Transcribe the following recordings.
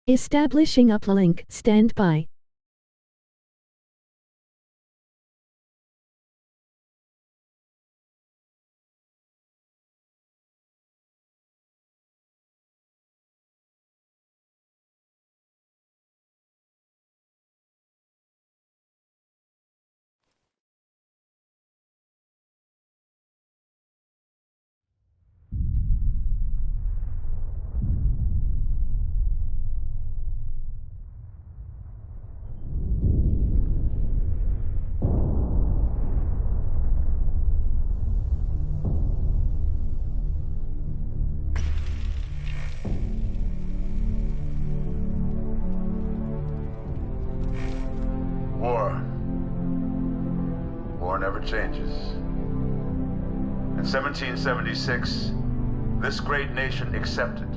Establishing uplink. Stand by. War never changes. In 1776, this great nation accepted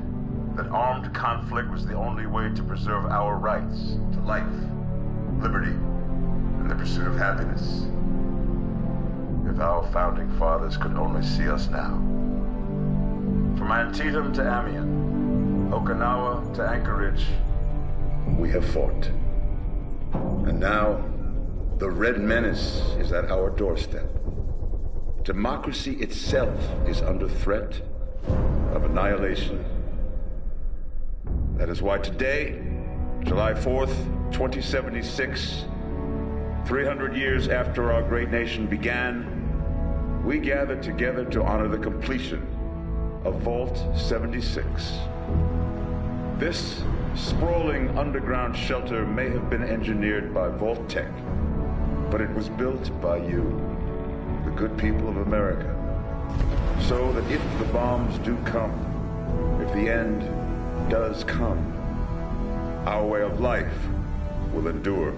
that armed conflict was the only way to preserve our rights to life, liberty, and the pursuit of happiness. If our founding fathers could only see us now. From Antietam to Amiens, Okinawa to Anchorage, we have fought. And now, the Red Menace is at our doorstep. Democracy itself is under threat of annihilation. That is why today, July 4th, 2076, 300 years after our great nation began, we gather together to honor the completion of Vault 76. This sprawling underground shelter may have been engineered by Vault Tech, but it was built by you, the good people of America, so that if the bombs do come, if the end does come, our way of life will endure.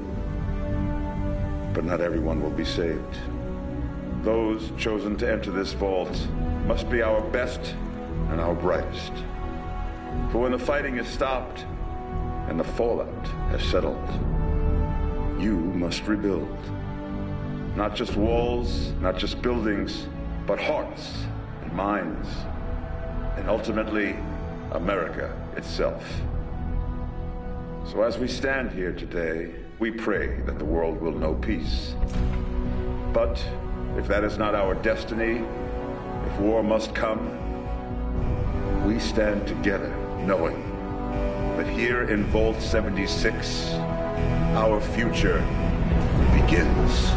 But not everyone will be saved. Those chosen to enter this vault must be our best and our brightest. For when the fighting is stopped and the fallout has settled, you must rebuild. Not just walls, not just buildings, but hearts and minds, and ultimately, America itself. So as we stand here today, we pray that the world will know peace. But if that is not our destiny, if war must come, we stand together knowing that here in Vault 76, our future begins.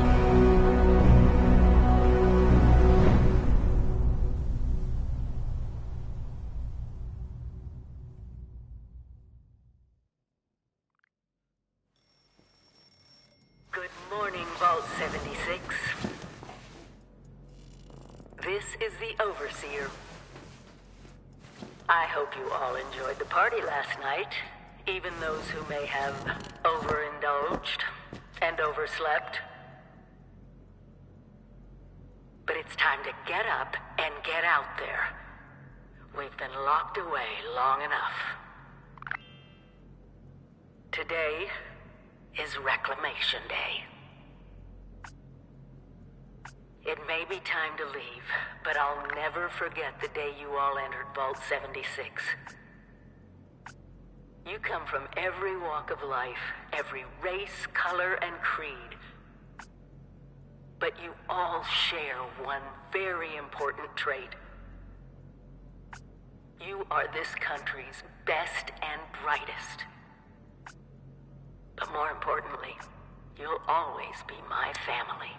Good morning, Vault 76. This is the Overseer. I hope you all enjoyed the party last night, even those who may have overindulged and overslept. But it's time to get up and get out there. We've been locked away long enough. Today is Reclamation Day. It may be time to leave, but I'll never forget the day you all entered Vault 76. You come from every walk of life, every race, color, and creed. But you all share one very important trait. You are this country's best and brightest. But more importantly, you'll always be my family.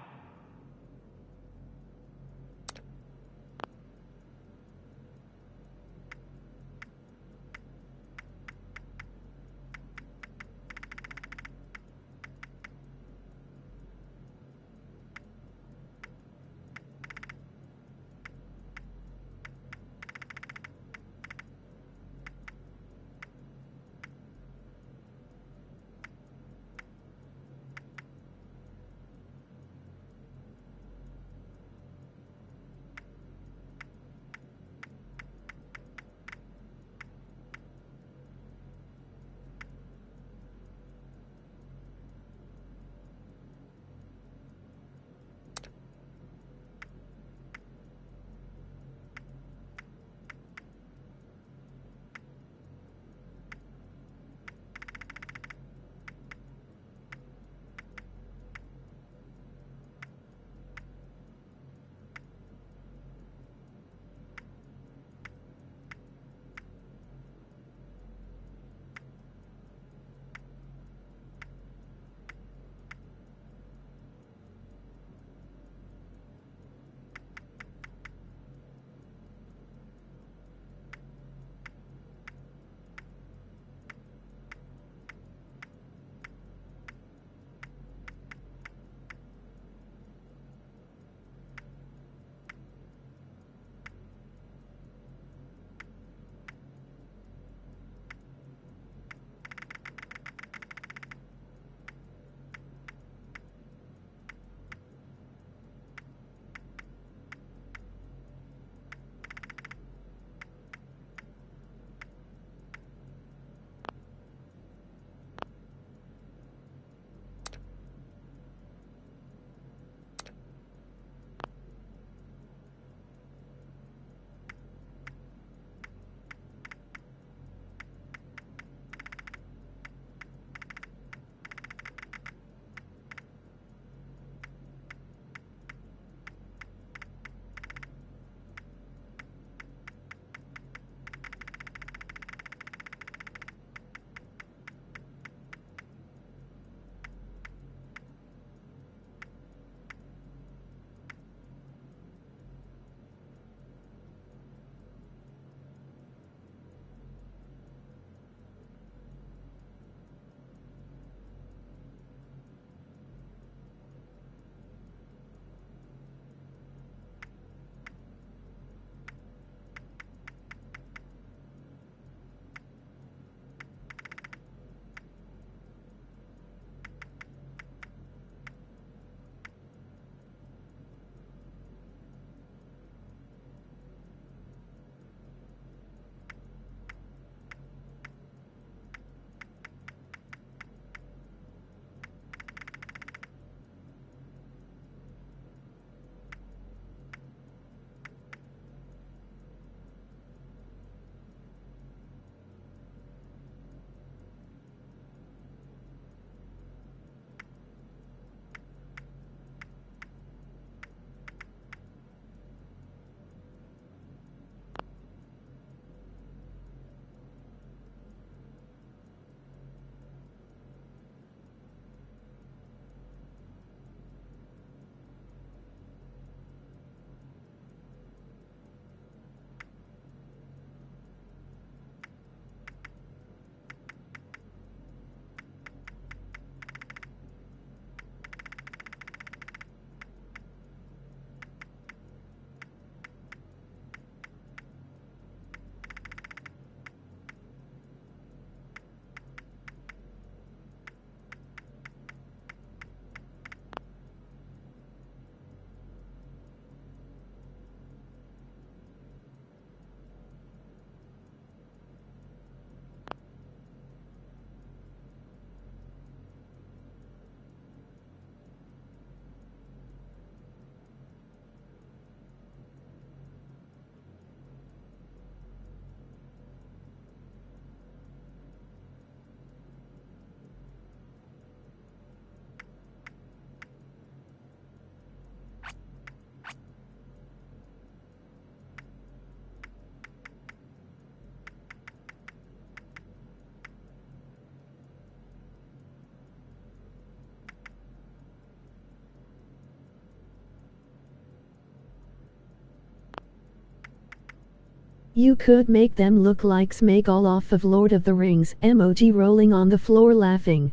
You could make them look like Sméagol off of Lord of the Rings, emoji rolling on the floor laughing.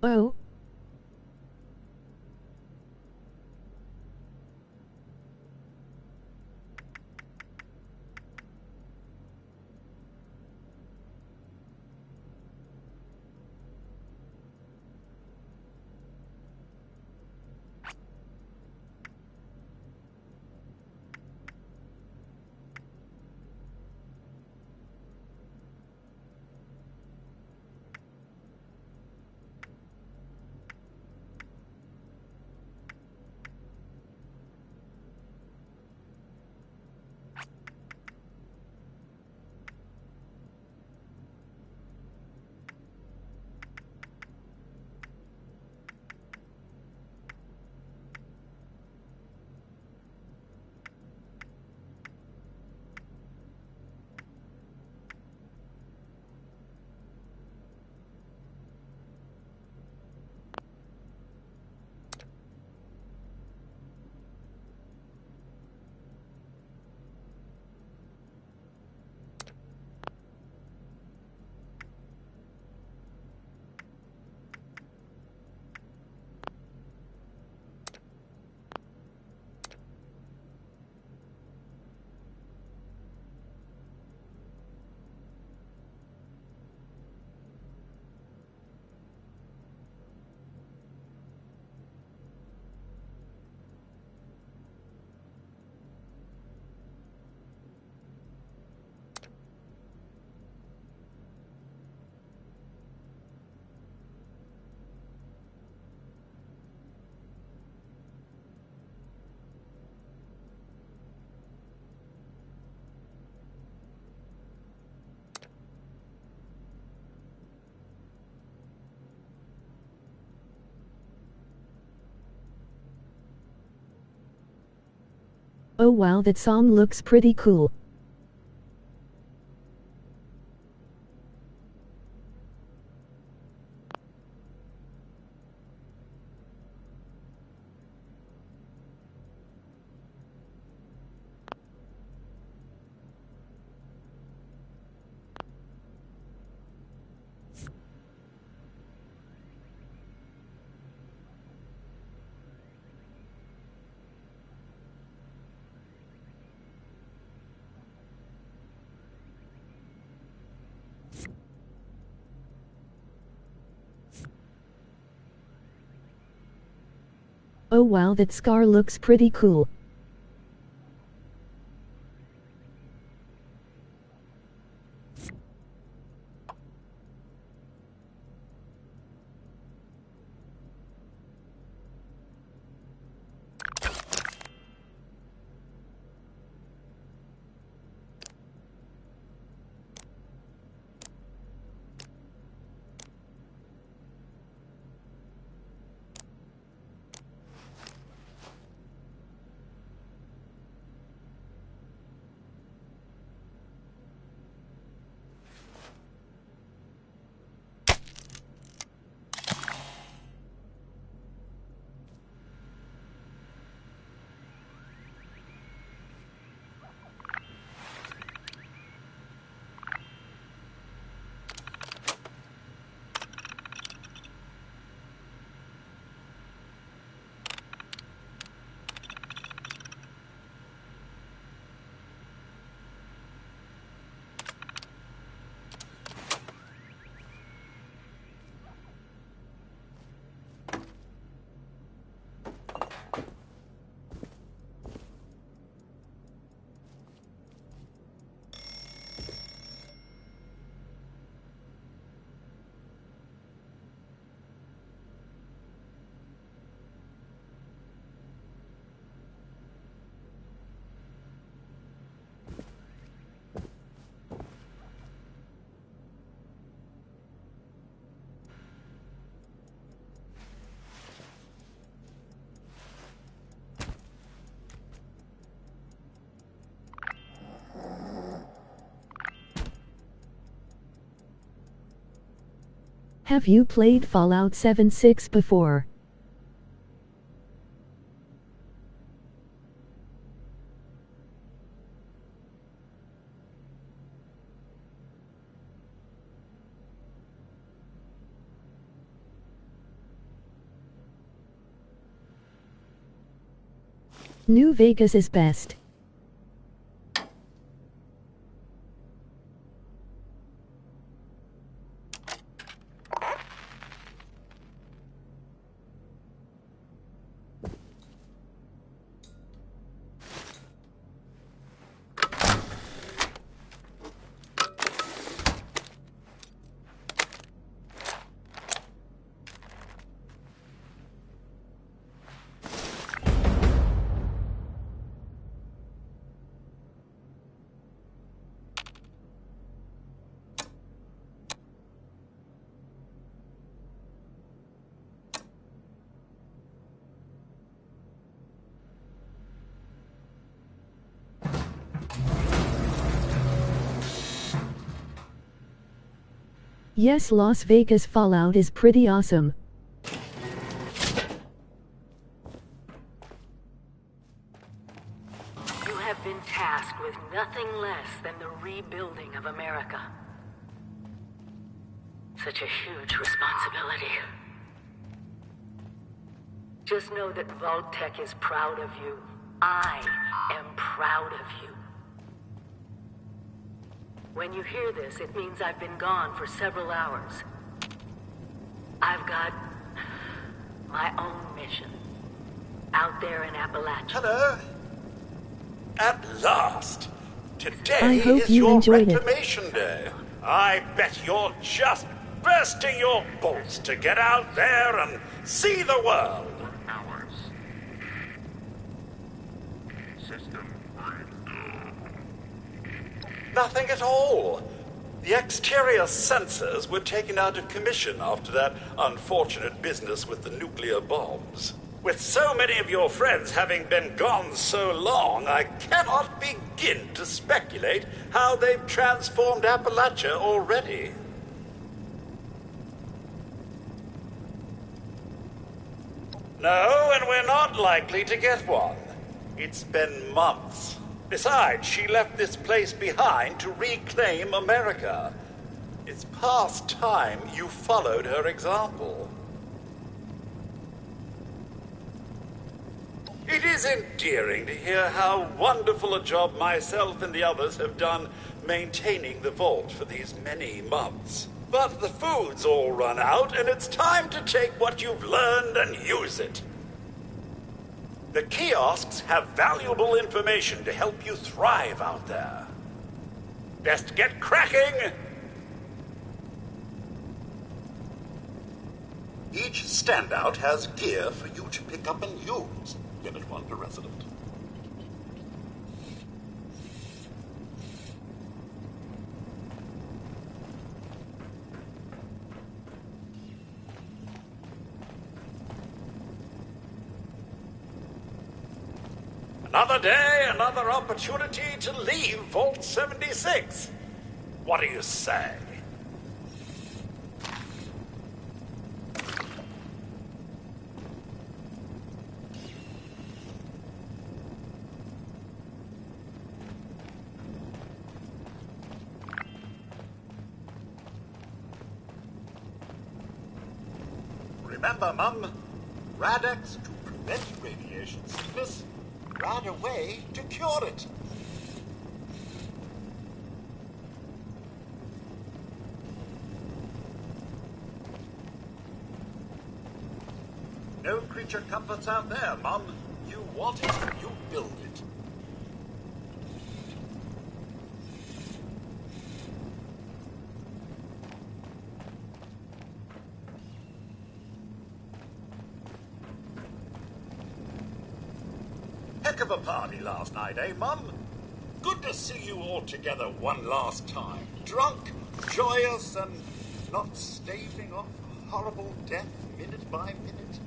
Oh. Oh wow, that song looks pretty cool. Oh wow, that scar looks pretty cool. Have you played Fallout 76 before? New Vegas is best. Yes, Las Vegas Fallout is pretty awesome. You have been tasked with nothing less than the rebuilding of America. Such a huge responsibility. Just know that Vault-Tec is proud of you. I am proud of you. When you hear this, it means I've been gone for several hours. I've got my own mission out there in Appalachia. Hello. At last. Today I hope is you your enjoyed it. reclamation day. I bet you're just bursting your bolts to get out there and see the world. Nothing at all. The exterior sensors were taken out of commission after that unfortunate business with the nuclear bombs. With so many of your friends having been gone so long, I cannot begin to speculate how they've transformed Appalachia already. No, and we're not likely to get one. It's been months. Besides, she left this place behind to reclaim America. It's past time you followed her example. It is endearing to hear how wonderful a job myself and the others have done maintaining the vault for these many months. But the food's all run out, and it's time to take what you've learned and use it. The kiosks have valuable information to help you thrive out there. Best get cracking! Each standout has gear for you to pick up and use. Limit 1 per resident. Another day, another opportunity to leave Vault 76. What do you say? Remember, Mum, Radex to prevent radiation sickness, Rad away to cure it. No creature comforts out there, Mum. You want it, you build it. Heck of a party last night, eh, Mum? Good to see you all together one last time. Drunk, joyous, and not staving off horrible death minute by minute.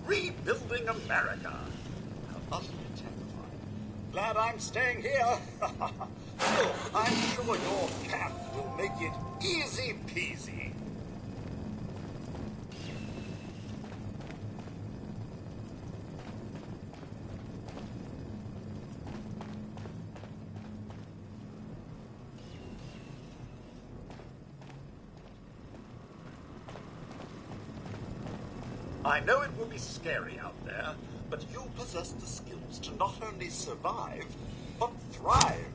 Rebuilding America. How utterly terrifying. Glad I'm staying here. Oh, I'm sure your camp will make it easy peasy. I know it will be scary out there, but you possess the skills to not only survive, but thrive.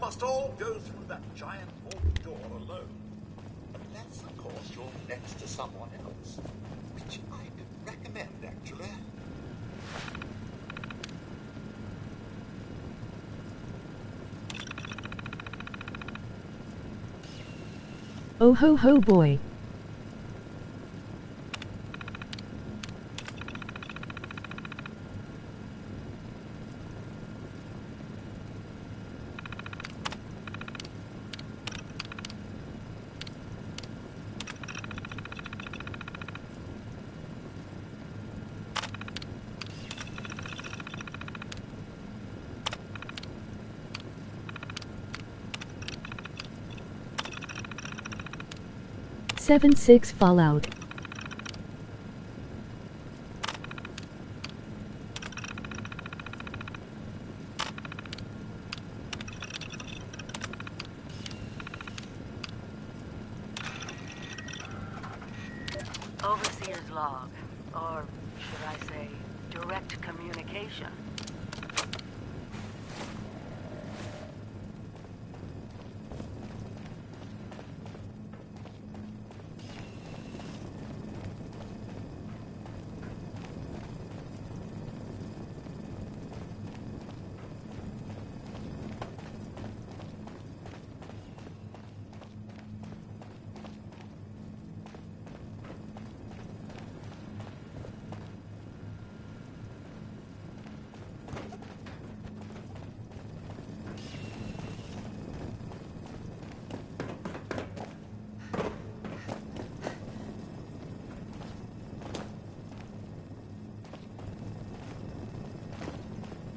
Must all go through that giant vault door alone. Unless, of course, you're next to someone else. Which I'd recommend, actually. Oh ho ho boy. '76 Fallout. Overseer's log, or should I say, direct communication.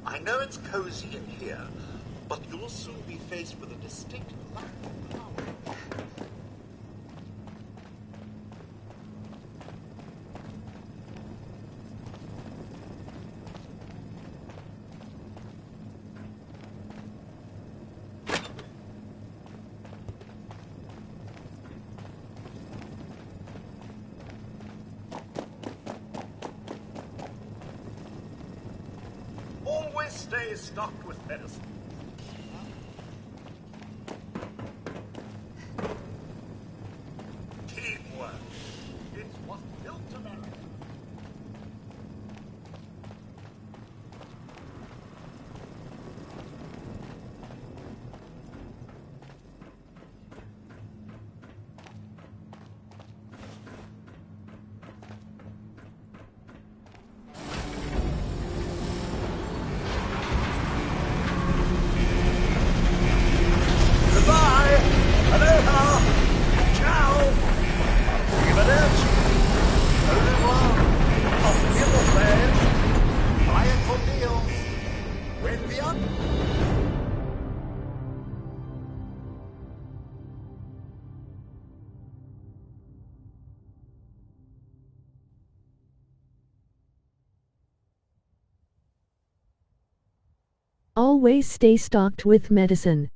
I know it's cozy in here, but you'll soon be faced with a distinct lack of power. Always stay stocked with medicine. Teamwork. It's what built America. Always stay stocked with medicine.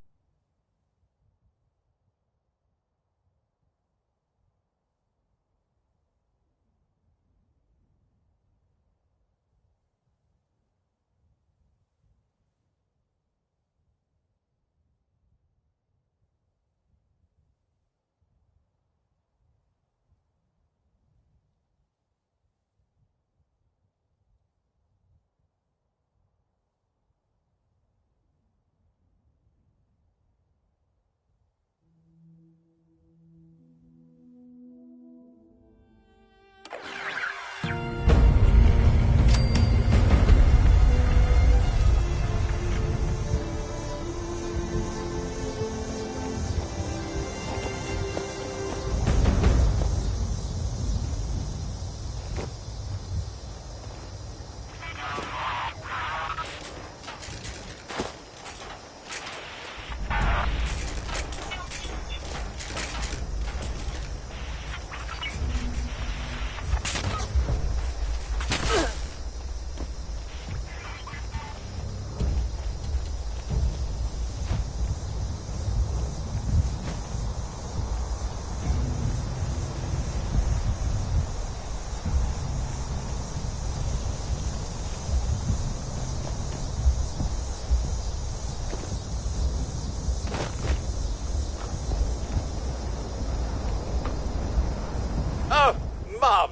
Mum,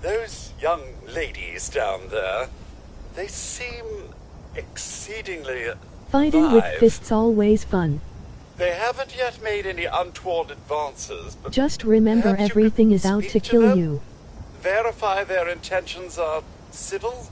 those young ladies down there, they seem exceedingly Fighting with alive. fists always fun. They haven't yet made any untoward advances, but Just remember perhaps you everything could is out speak to to kill them? you. Verify their intentions are civil?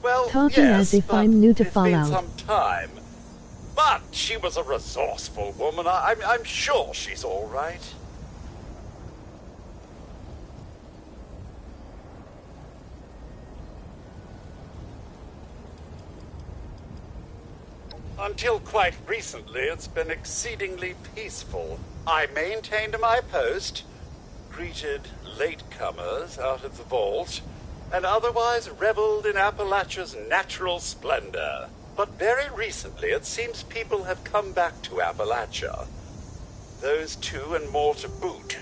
Well, Talking yes, as if but I'm new to it's been Fallout. some time. But she was a resourceful woman. I'm sure she's all right. Until quite recently, it's been exceedingly peaceful. I maintained my post, greeted latecomers out of the vault, and otherwise reveled in Appalachia's natural splendor. But very recently, it seems people have come back to Appalachia. Those two and more to boot.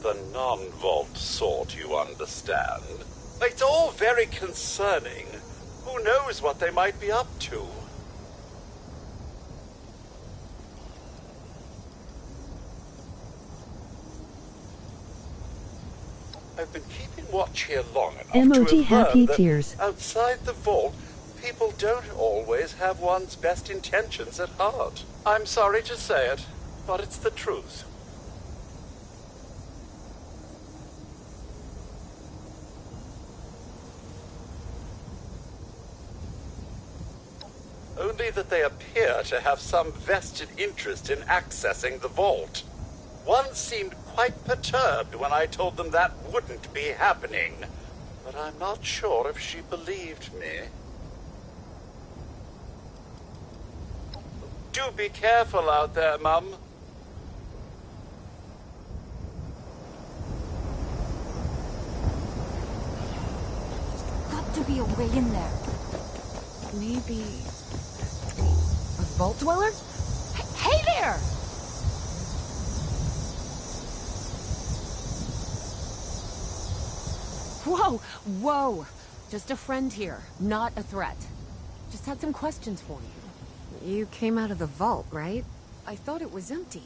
The non-vault sort, you understand. It's all very concerning. Who knows what they might be up to? I've been keeping watch here long enough MOT to have happy learned that tears. outside the vault, people don't always have one's best intentions at heart. I'm sorry to say it, but it's the truth. Only that they appear to have some vested interest in accessing the vault. One seemed quite perturbed when I told them that wouldn't be happening, but I'm not sure if she believed me. Do be careful out there, Mum. Got to be a way in there. Maybe a vault dweller? Hey there! Whoa, whoa! Just a friend here, not a threat. Just had some questions for you. You came out of the vault, right? I thought it was empty.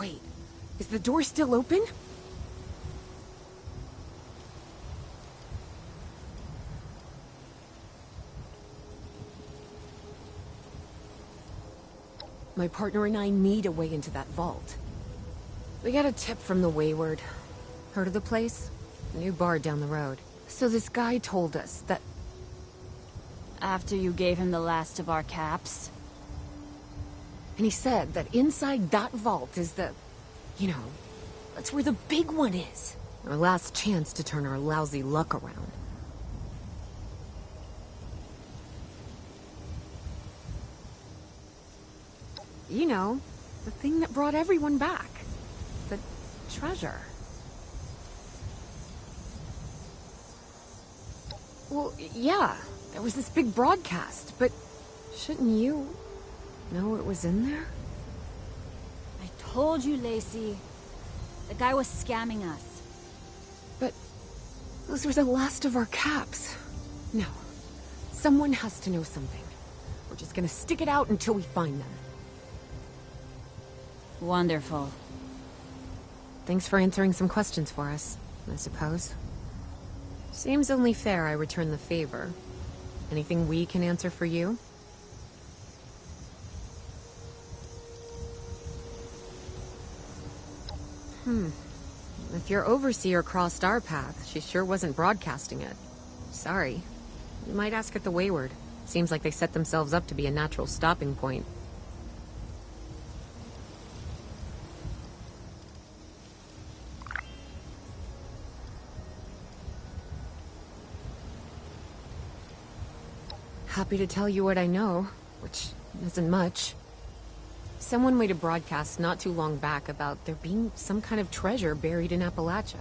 Wait, is the door still open? My partner and I need a way into that vault. We got a tip from the Wayward. Heard of the place? New bar down the road. So this guy told us that... After you gave him the last of our caps. And he said that inside that vault is the... You know, that's where the big one is. Our last chance to turn our lousy luck around. You know, the thing that brought everyone back. The treasure. Well, yeah, there was this big broadcast, but shouldn't you know it was in there? I told you, Lacey. The guy was scamming us. But those were the last of our caps. No, someone has to know something. We're just gonna stick it out until we find them. Wonderful. Thanks for answering some questions for us, I suppose. Seems only fair I return the favor. Anything we can answer for you? If your overseer crossed our path, she sure wasn't broadcasting it. Sorry. You might ask at the Wayward. Seems like they set themselves up to be a natural stopping point. Happy to tell you what I know, which isn't much. Someone made a broadcast not too long back about there being some kind of treasure buried in Appalachia.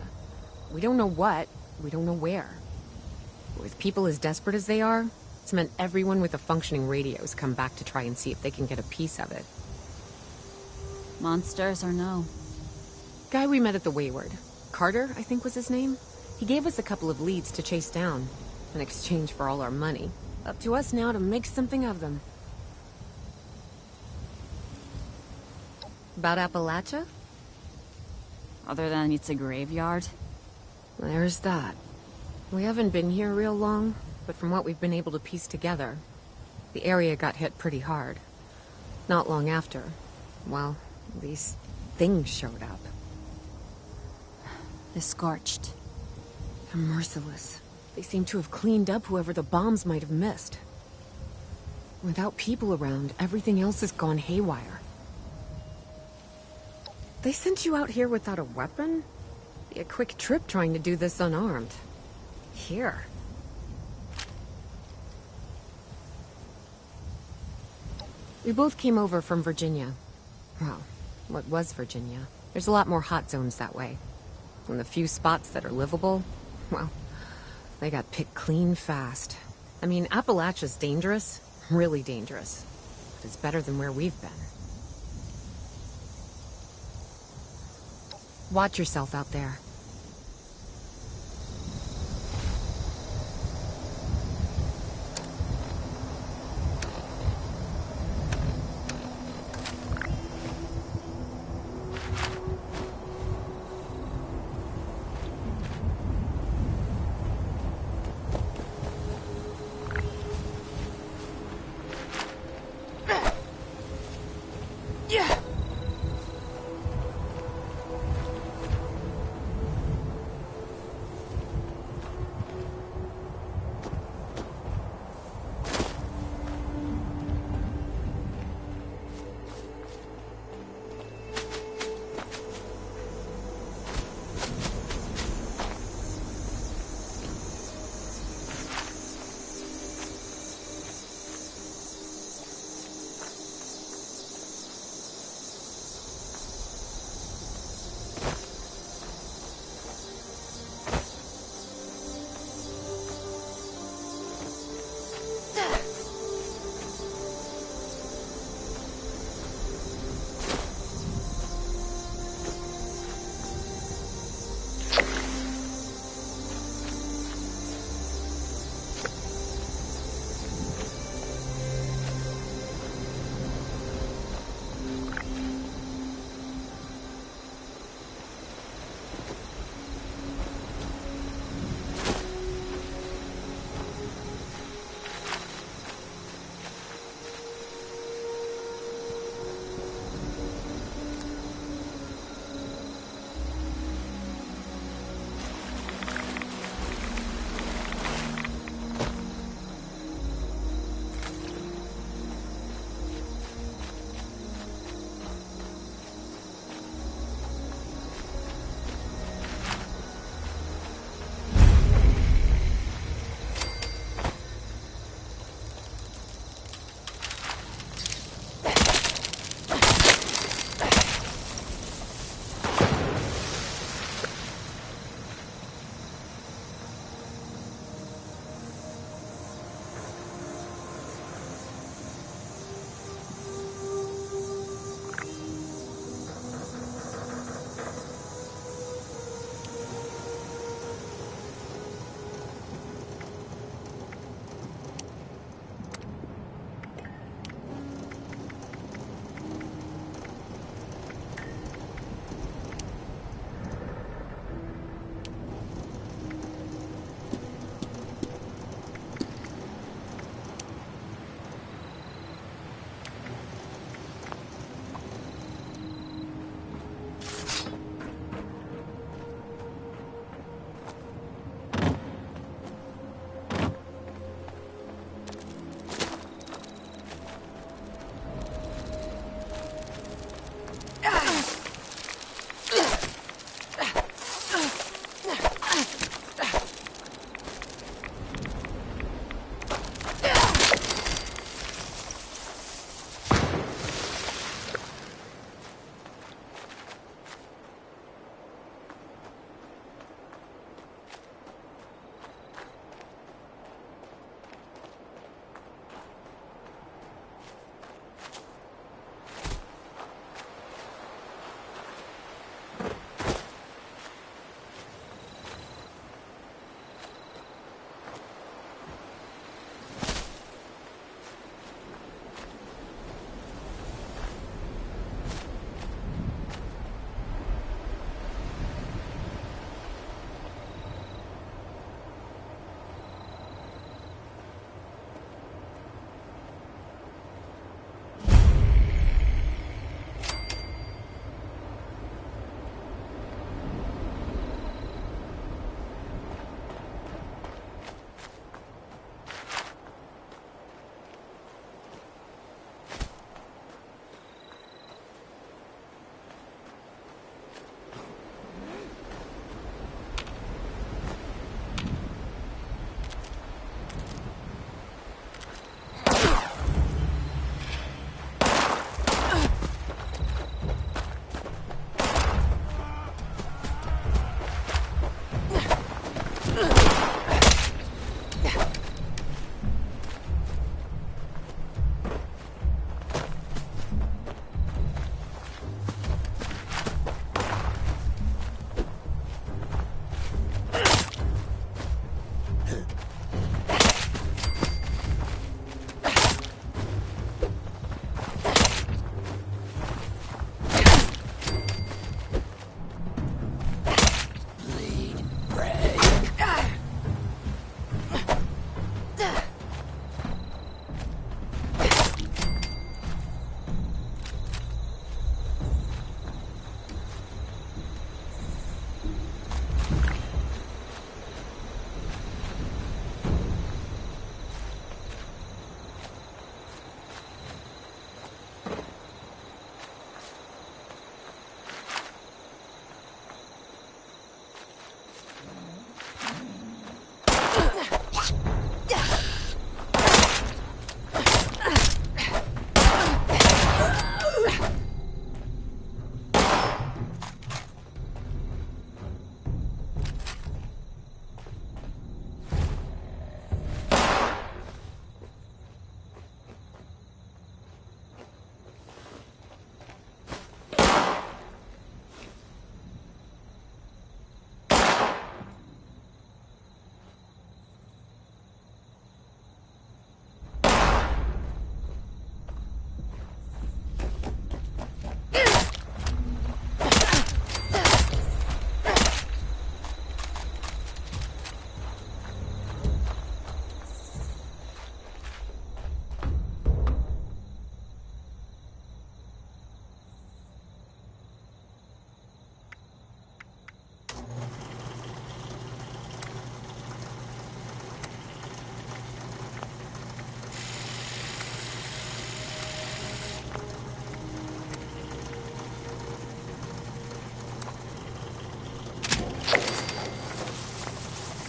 We don't know what, we don't know where. With people as desperate as they are, it's meant everyone with a functioning radio's come back to try and see if they can get a piece of it. Monsters or no? Guy we met at the Wayward. Carter, I think was his name. He gave us a couple of leads to chase down, in exchange for all our money. Up to us now to make something of them. About Appalachia? Other than it's a graveyard? There's that. We haven't been here real long, but from what we've been able to piece together, the area got hit pretty hard. Not long after, well, these things showed up. The Scorched. They're merciless. They seem to have cleaned up whoever the bombs might have missed. Without people around, everything else has gone haywire. They sent you out here without a weapon? Be a quick trip trying to do this unarmed. Here. We both came over from Virginia. Well, what was Virginia? There's a lot more hot zones that way. And the few spots that are livable, well, they got picked clean fast. I mean, Appalachia's dangerous, really dangerous. But it's better than where we've been. Watch yourself out there.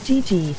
GG.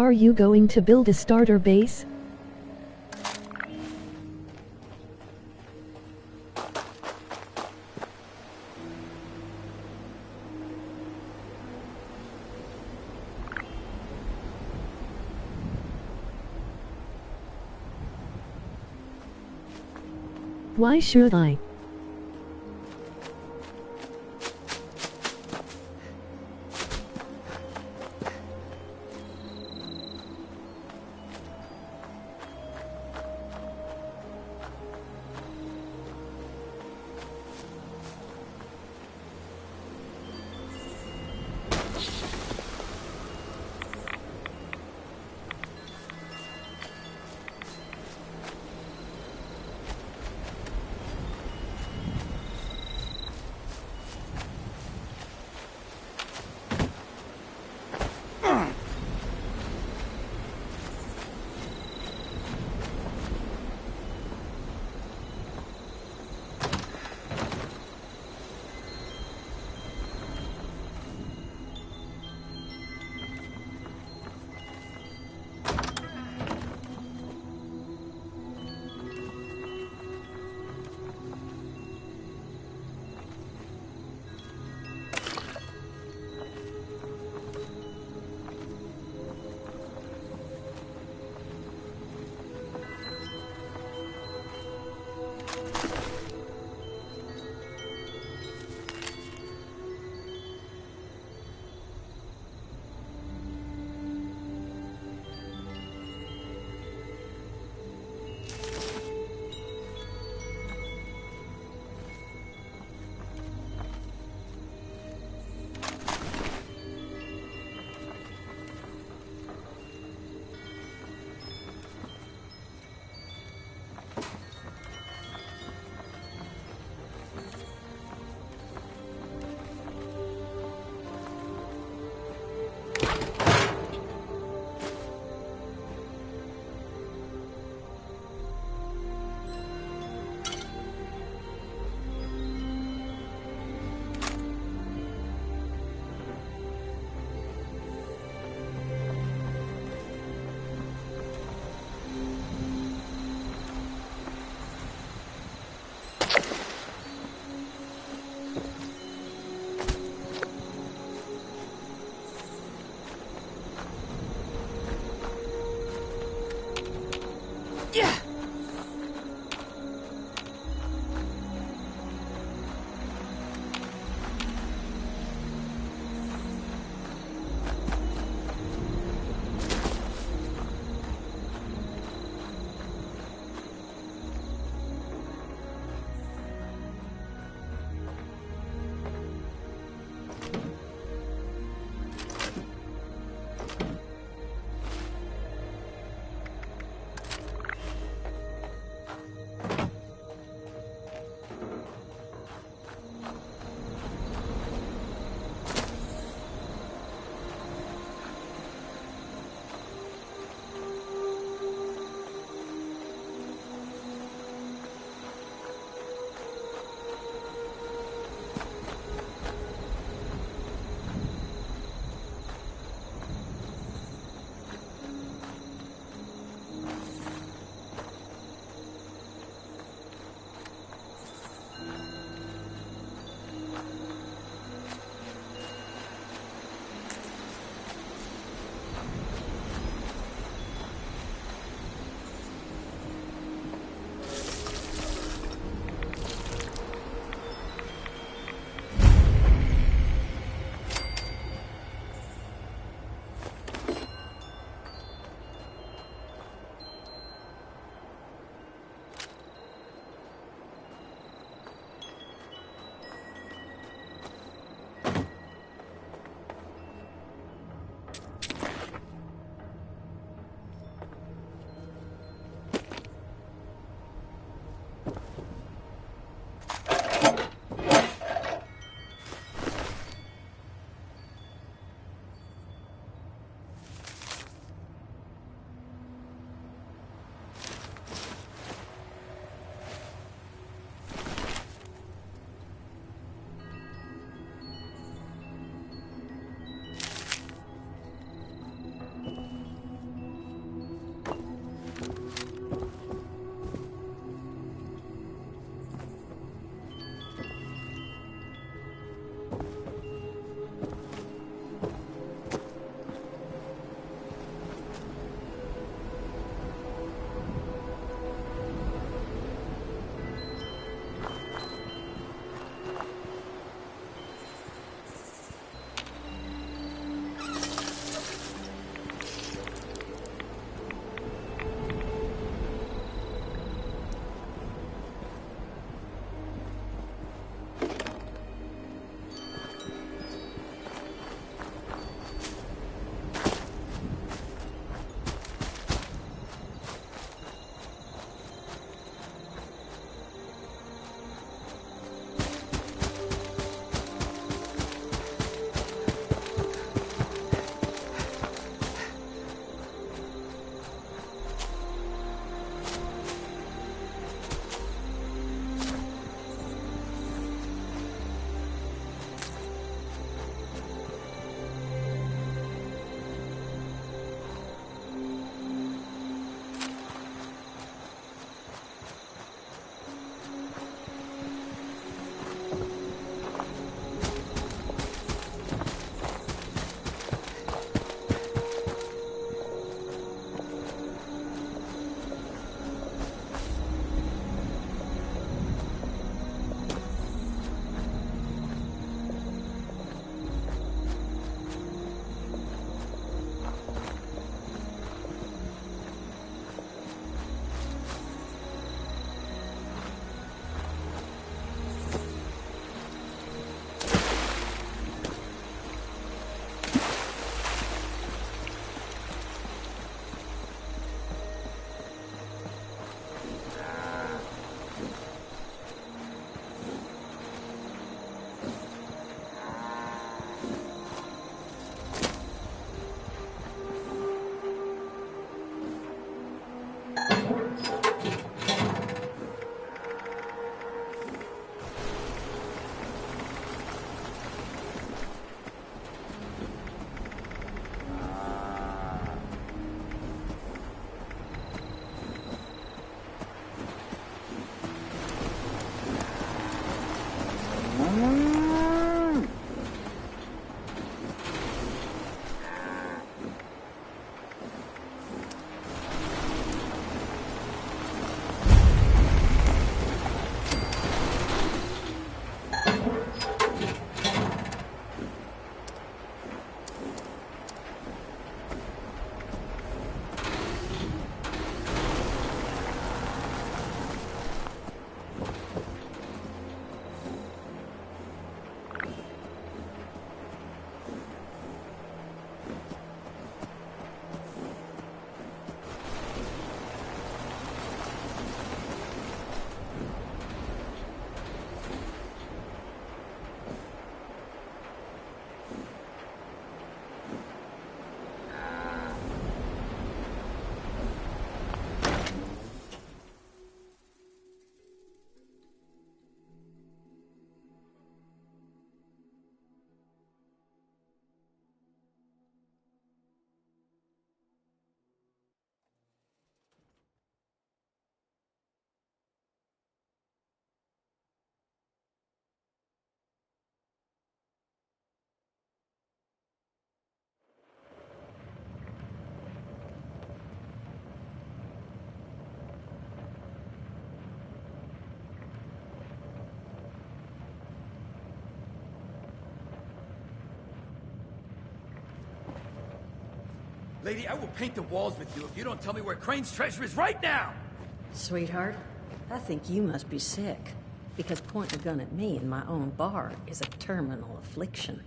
Are you going to build a starter base? Why should I? Lady, I will paint the walls with you if you don't tell me where Crane's treasure is right now! Sweetheart, I think you must be sick. Because pointing a gun at me in my own bar is a terminal affliction.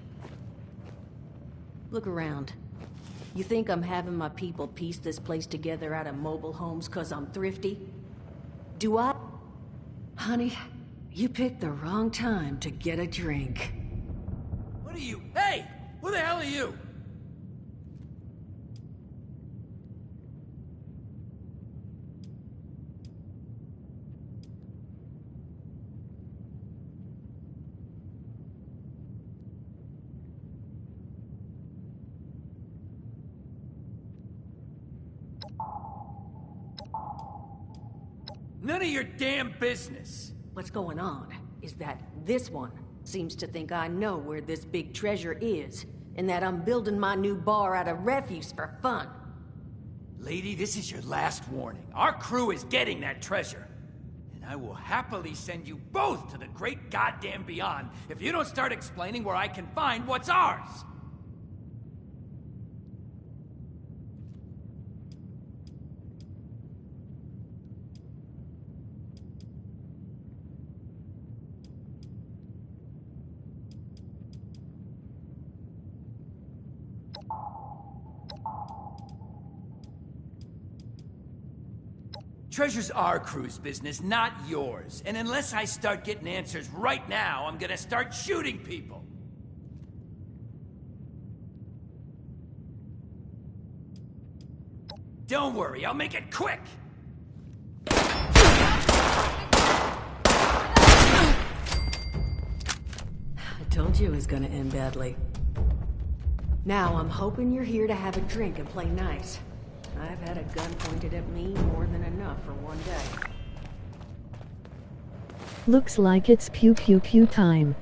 Look around. You think I'm having my people piece this place together out of mobile homes because I'm thrifty? Do I? Honey, you picked the wrong time to get a drink. What are you? Hey! Who the hell are you? None of your damn business. What's going on is that this one seems to think I know where this big treasure is, and that I'm building my new bar out of refuse for fun. Lady, this is your last warning. Our crew is getting that treasure. And I will happily send you both to the great goddamn beyond if you don't start explaining where I can find what's ours. Treasure's our crew's business, not yours. And unless I start getting answers right now, I'm gonna start shooting people. Don't worry, I'll make it quick! I told you it was gonna end badly. Now I'm hoping you're here to have a drink and play nice. I've had a gun pointed at me more than enough for one day. Looks like it's pew pew pew time.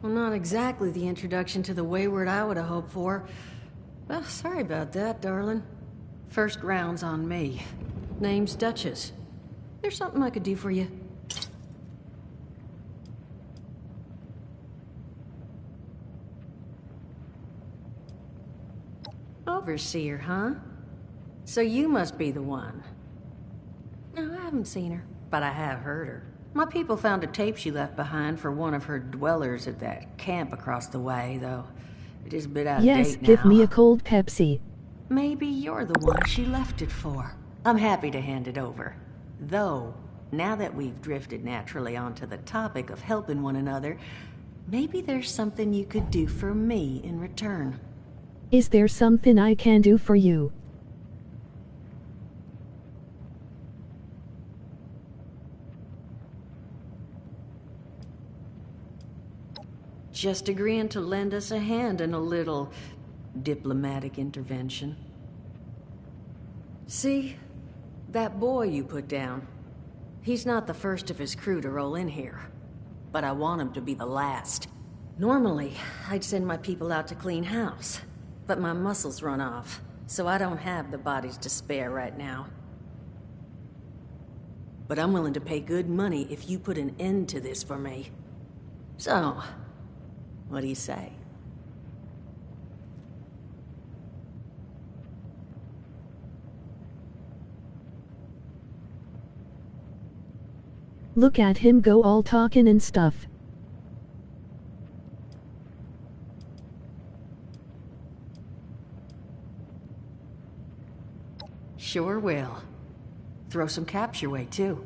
Well, not exactly the introduction to the wayward I would have hoped for. Well, sorry about that, darling. First round's on me. Name's Duchess. There's something I could do for you. Overseer, huh? So you must be the one. No, I haven't seen her, but I have heard her. My people found a tape she left behind for one of her dwellers at that camp across the way, though it is a bit out of date now. Yes, give me a cold Pepsi. Maybe you're the one she left it for. I'm happy to hand it over. Though, now that we've drifted naturally onto the topic of helping one another, maybe there's something you could do for me in return. Is there something I can do for you? just agreeing to lend us a hand in a little diplomatic intervention. See? That boy you put down. He's not the first of his crew to roll in here. But I want him to be the last. Normally, I'd send my people out to clean house. But my muscles run off, so I don't have the bodies to spare right now. But I'm willing to pay good money if you put an end to this for me. So, what do you say? Look at him go all talking and stuff. Sure will. Throw some caps your way, too.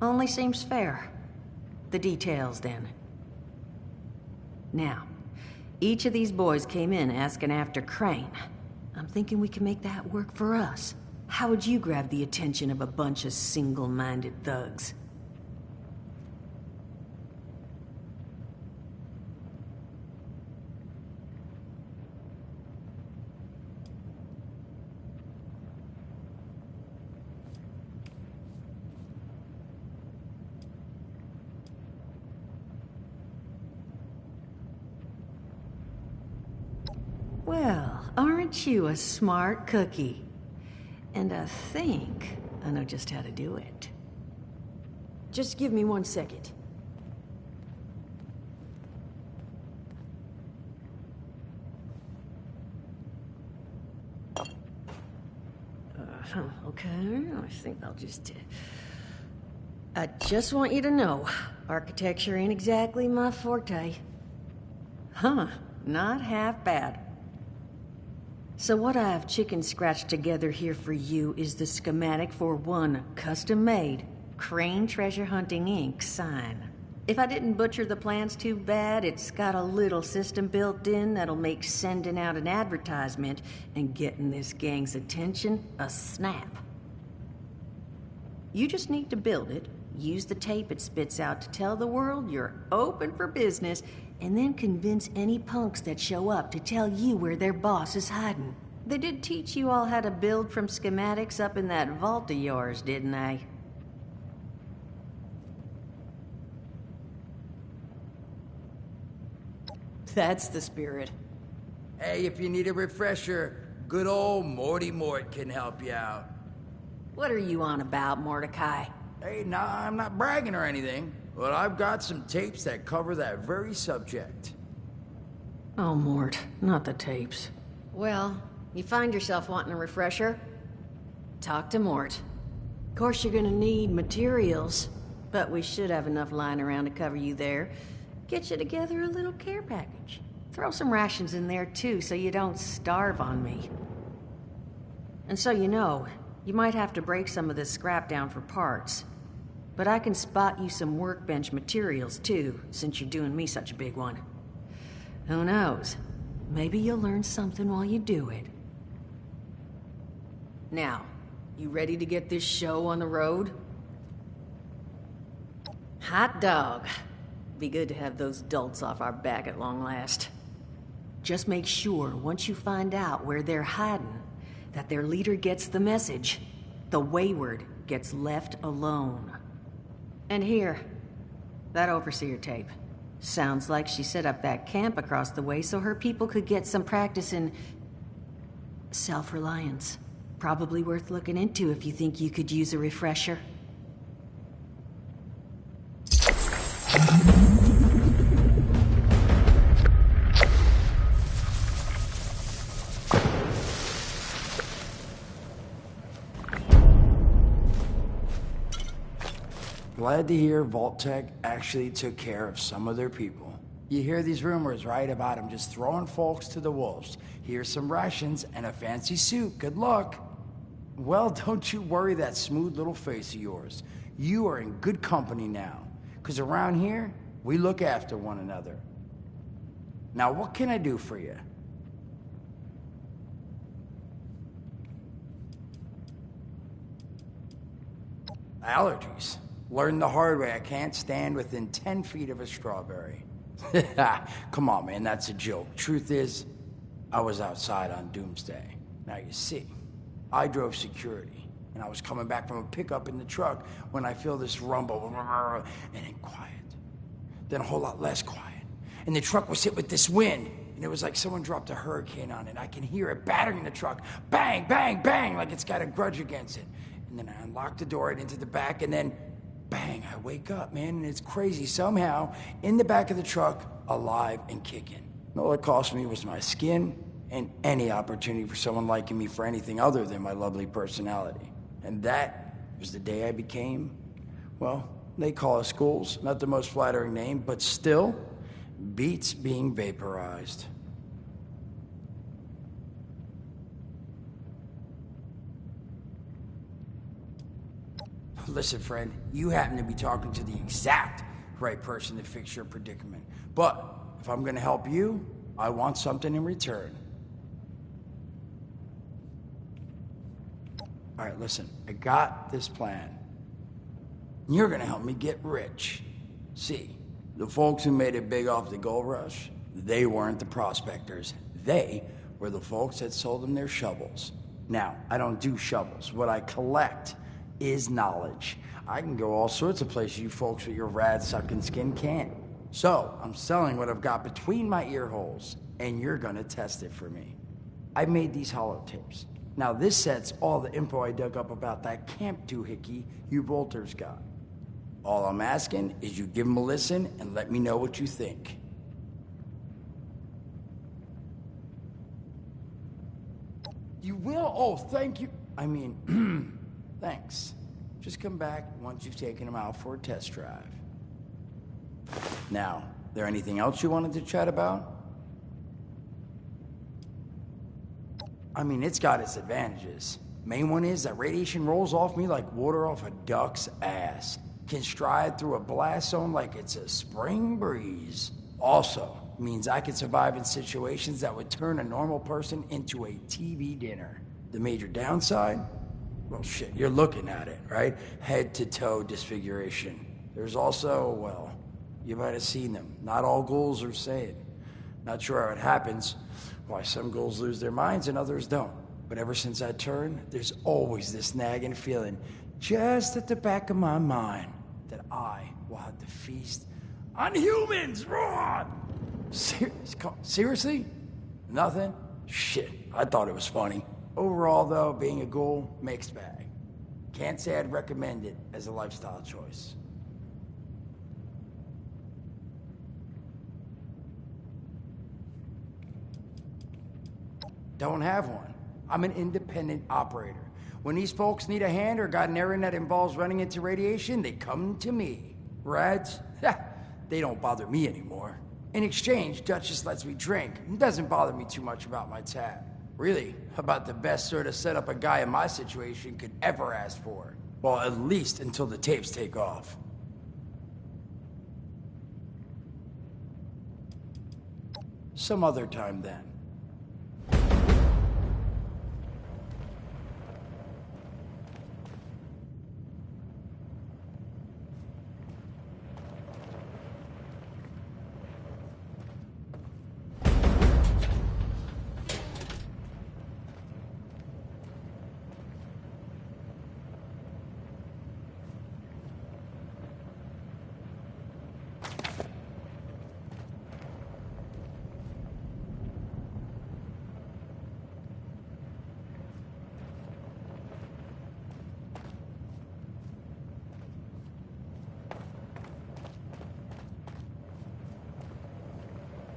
Only seems fair. The details, then. Now, each of these boys came in asking after Crane. I'm thinking we can make that work for us. How would you grab the attention of a bunch of single-minded thugs? Well, aren't you a smart cookie? And I think I know just how to do it. Just give me 1 second. Okay, I think I'll just... I just want you to know, architecture ain't exactly my forte. Huh, not half bad. So what I've chicken scratched together here for you is the schematic for one custom-made Crane Treasure Hunting Inc. sign. If I didn't butcher the plans too bad, it's got a little system built in that'll make sending out an advertisement and getting this gang's attention a snap. You just need to build it, use the tape it spits out to tell the world you're open for business, and then convince any punks that show up to tell you where their boss is hiding. They did teach you all how to build from schematics up in that vault of yours, didn't they? That's the spirit. Hey, if you need a refresher, good old Morty Mort can help you out. What are you on about, Mordecai? Hey, nah, I'm not bragging or anything, but I've got some tapes that cover that very subject. Oh, Mort, not the tapes. Well, you find yourself wanting a refresher? Talk to Mort. Of course you're gonna need materials, but we should have enough lying around to cover you there. Get you together a little care package. Throw some rations in there too, so you don't starve on me. And so you know, you might have to break some of this scrap down for parts. But I can spot you some workbench materials too, since you're doing me such a big one. Who knows? Maybe you'll learn something while you do it. Now, you ready to get this show on the road? Hot dog. Be good to have those dolts off our back at long last. Just make sure, once you find out where they're hiding, that their leader gets the message. The wayward gets left alone. And here, that overseer tape. Sounds like she set up that camp across the way so her people could get some practice in self-reliance. Probably worth looking into if you think you could use a refresher. Glad to hear Vault-Tec actually took care of some of their people. You hear these rumors, right, about them just throwing folks to the wolves. Here's some rations and a fancy suit. Good luck. Well, don't you worry that smooth little face of yours. You are in good company now. Because around here, we look after one another. Now, what can I do for you? Allergies. Learned the hard way I can't stand within 10 feet of a strawberry. Come on, man, that's a joke. Truth is, I was outside on Doomsday. Now you see, I drove security, and I was coming back from a pickup in the truck when I feel this rumble, and then quiet. Then a whole lot less quiet. And the truck was hit with this wind, and it was like someone dropped a hurricane on it. I can hear it battering the truck. Bang, bang, bang, like it's got a grudge against it. And then I unlocked the door and into the back, and then bang, I wake up, man, and it's crazy. Somehow, in the back of the truck, alive and kicking. All it cost me was my skin and any opportunity for someone liking me for anything other than my lovely personality. And that was the day I became, well, they call us ghouls. Not the most flattering name, but still, beats being vaporized. Listen, friend, you happen to be talking to the exact right person to fix your predicament. But if I'm gonna help you, I want something in return. All right, listen, I got this plan. You're gonna help me get rich. See, the folks who made it big off the gold rush, they weren't the prospectors. They were the folks that sold them their shovels. Now, I don't do shovels. What I collect is knowledge. I can go all sorts of places you folks with your rad-sucking skin can't. So, I'm selling what I've got between my ear holes, and you're gonna test it for me. I made these holotapes. Now, this set's all the info I dug up about that camp doohickey uʍopter's got. All I'm asking is you give him a listen and let me know what you think. You will? Oh, thank you. I mean, thanks. Just come back once you've taken him out for a test drive. Now, there anything else you wanted to chat about? I mean, it's got its advantages. Main one is that radiation rolls off me like water off a duck's ass. Can stride through a blast zone like it's a spring breeze. Also, means I can survive in situations that would turn a normal person into a TV dinner. The major downside? Well, shit, you're looking at it, right? Head to toe disfiguration. There's also, well, you might have seen them. Not all ghouls are sane. Not sure how it happens, why some ghouls lose their minds and others don't. But ever since I turned, there's always this nagging feeling just at the back of my mind that I will have to feast on humans. Raw! Seriously? Nothing? Shit, I thought it was funny. Overall, though, being a ghoul, mixed bag. Can't say I'd recommend it as a lifestyle choice. Don't have one. I'm an independent operator. When these folks need a hand or got an errand that involves running into radiation, they come to me. Rads? They don't bother me anymore. In exchange, Dutch just lets me drink and doesn't bother me too much about my tab. Really, about the best sort of setup a guy in my situation could ever ask for. Well, at least until the tapes take off. Some other time then.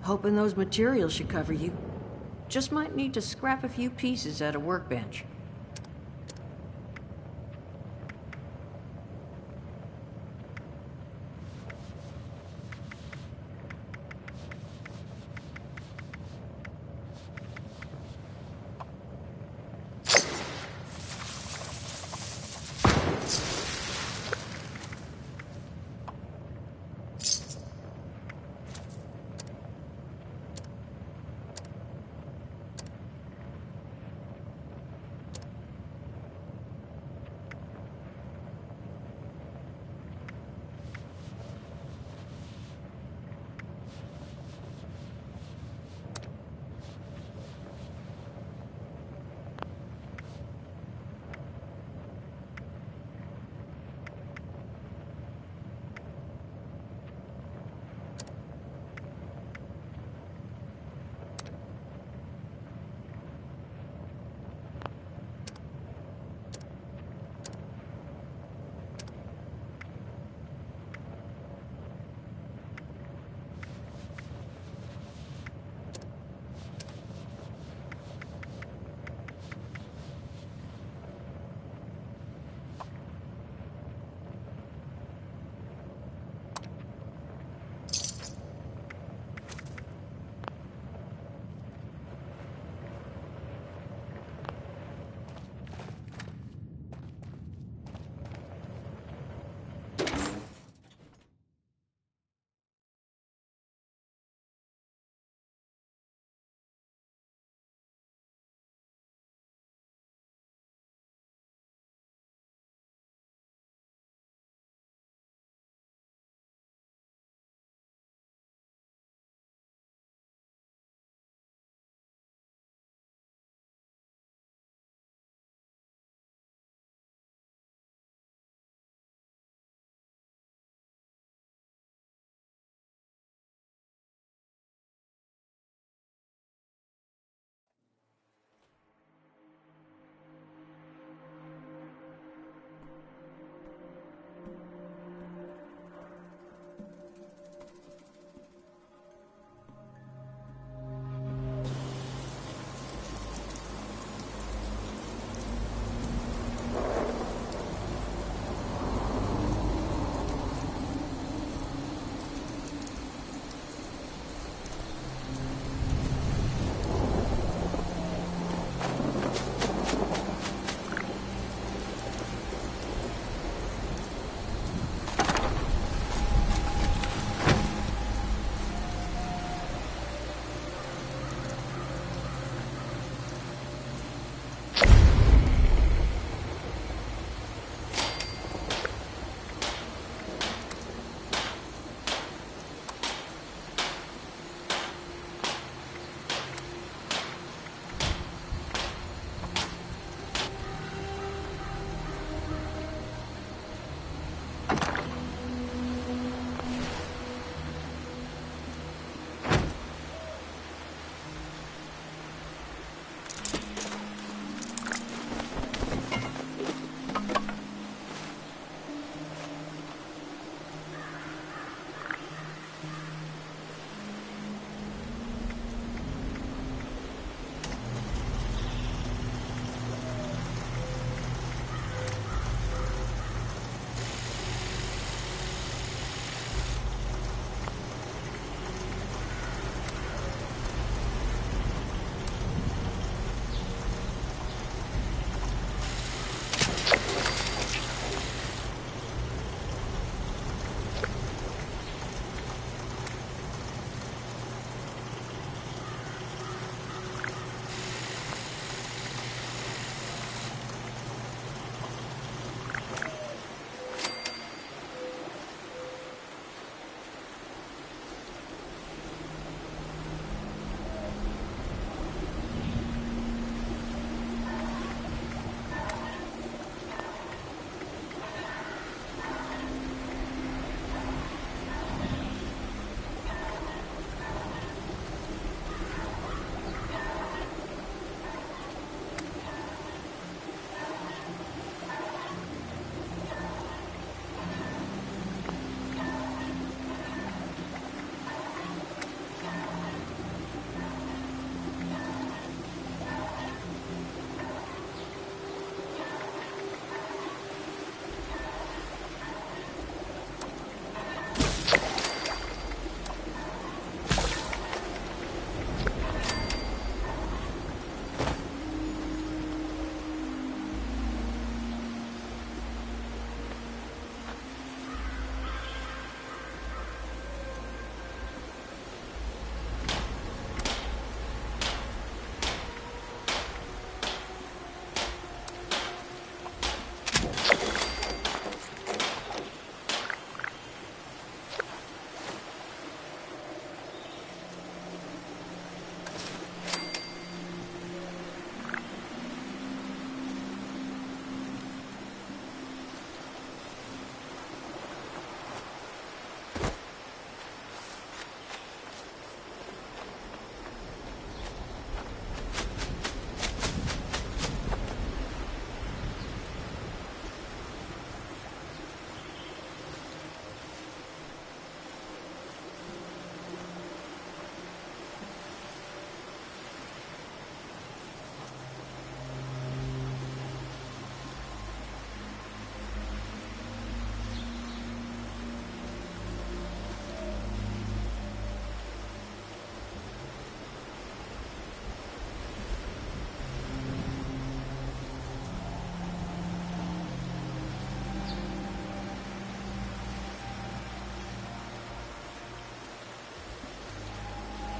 Hoping those materials should cover you. Just might need to scrap a few pieces at a workbench.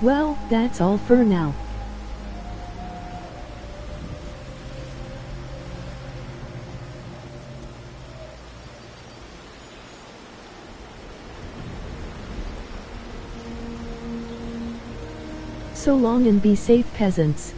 Well, that's all for now. So long and be safe, peasants.